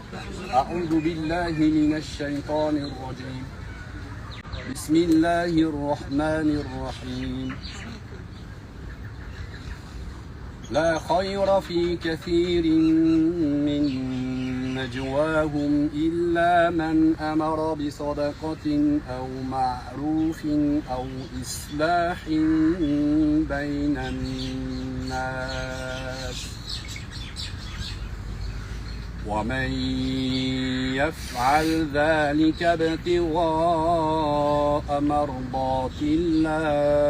أعوذ بالله من الشيطان الرجيم. بسم الله الرحمن الرحيم. لا خير في كثير من نجواهم إلا من أمر بصدقة أو معروف أو إصلاح بين الناس ومن يفعل ذلك ابتغاء مرضات الله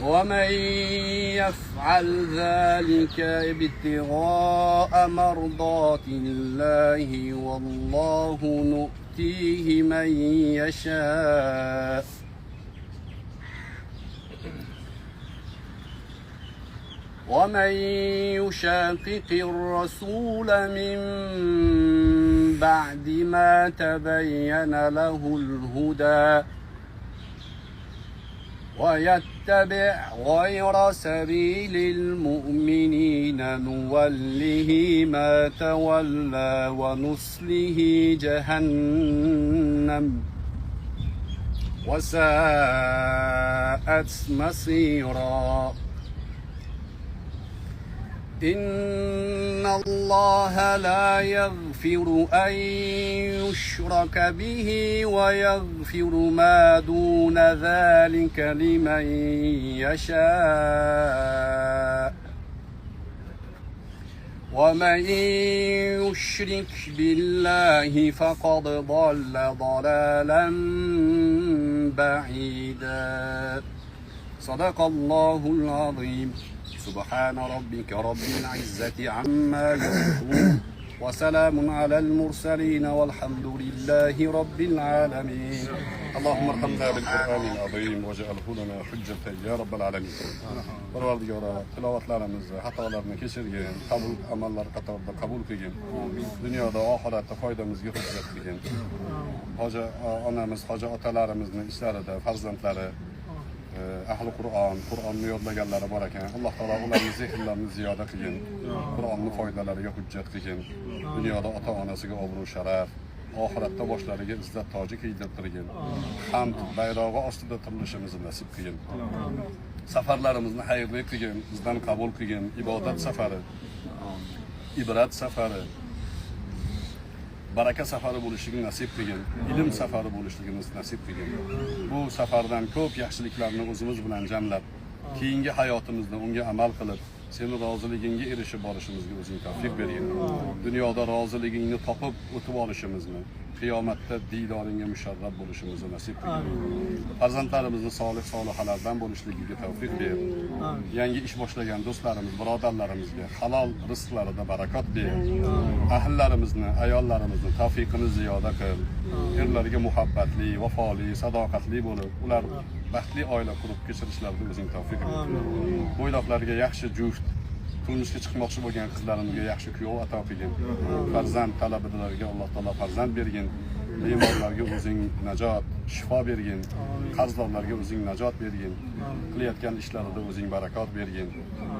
ومن يفعل ذلك ابتغاء مرضات الله والله نؤتيه من يشاء ومن يشاقق الرسول من بعد ما تبين له الهدى ويتبع غير سبيل المؤمنين نوله ما تولى ونصله جهنم وساءت مصيرا. إن الله لا يغفر أن يشرك به ويغفر ما دون ذلك لمن يشاء ومن يشرك بالله فقد ضل ضلالا بعيدا. صدق الله العظيم. سبحان ربك رب العزة عما يصفون وسلام على المرسلين والحمد لله رب العالمين. اللهم ارحمنا بالقرآن العظيم واجعله لنا حجة يا رب العالمين. Parvardigora, tilovatlarimizni, xatolarni kechirgin, amallar qatorida qabul qilgin. Dunyoda, oxiratda foydamizga hujjat qilgin. Hoji onamiz, hoji otalarimizni ishlarida, farzandlari ahli Qur'onni yodlaganlari bor ekan. Alloh taolo ularning zehnlarini ziyoda qilgin. Qur'onni foydalariga hujjat qilgin. Dunyoda ota-onasiga obro' sharaf, oxiratda boshlariga izzat toji kiydirtirgin. Hamd bayrog'i ostida turilishimizni nasib qilgin. Safarlarimizni xayrli qilgin, bizdan qabul qilgin. Ibodat safari, ibrat safari, baraka safari bo'lishligini nasib qilgin, ilm safari bo'lishligini nasib qilgin. Bu safardan ko'p yaxshiliklarni o'zimiz bilan jamlab, keyingi hayotimizda unga amal qilib, seni roziligingga erishib borishimizga o'zing tavfiq bergin. Dunyoda roziligingni topib o'tib olishimizni, qiyomatda diydoringga musharraf bo'lishimizni nasib qilgin. Farzandlarimizni solih solihalardan bo'lishligiga tavfiq ber. Yangi ish boshlagan do'stlarimiz, birodarlarimizga halol rizqlarida barakat ber. Ahillarimizni, ayollarimizni tavfiqini ziyoda qil. Erlarga muhabbatli, vafoli, sadoqatli bo'lib, ular baxtli oila qurib kechirishlariga o'zing tavfiq ber. Bo'yloqlarga yaxshi juft, turmushga chiqmoqchi bo'lgan qizlarimizga yaxshi kuyov ato qilgin. Farzand talabadorlarga Alloh taolo farzand bergin. Bemorlarga o'zing najot, shifo bergin. Qarzdorlarga o'zing najot bergin. Qilayotgan ishlarida o'zing barakat bergin.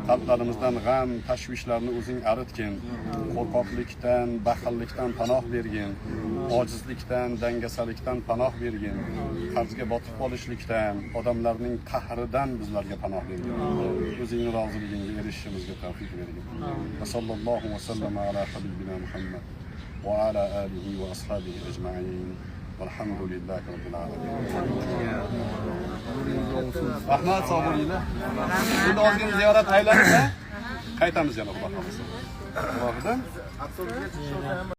Qalblarimizdan g'am, tashvishlarni o'zing aritgin. Qo'rqoqlikdan, baxillikdan panoh bergin. Ojizlikdan, dangasalikdan panoh bergin. Qarzga botib qolishlikdan, odamlarning qahridan bizlarga panoh bergin. O'zingning roziligingga erishishimizga tavfiq bergin. Va sallallohu va sallama ala habibina Muhammad va ala alihi va ashabihi ajma'in. Valhamdulillahi robbil alamin. Rahmat, sog' bo'linglar. Endi ozgina ziyorat aylansa, qaytamiz yana Xudo xolasa. Allohdan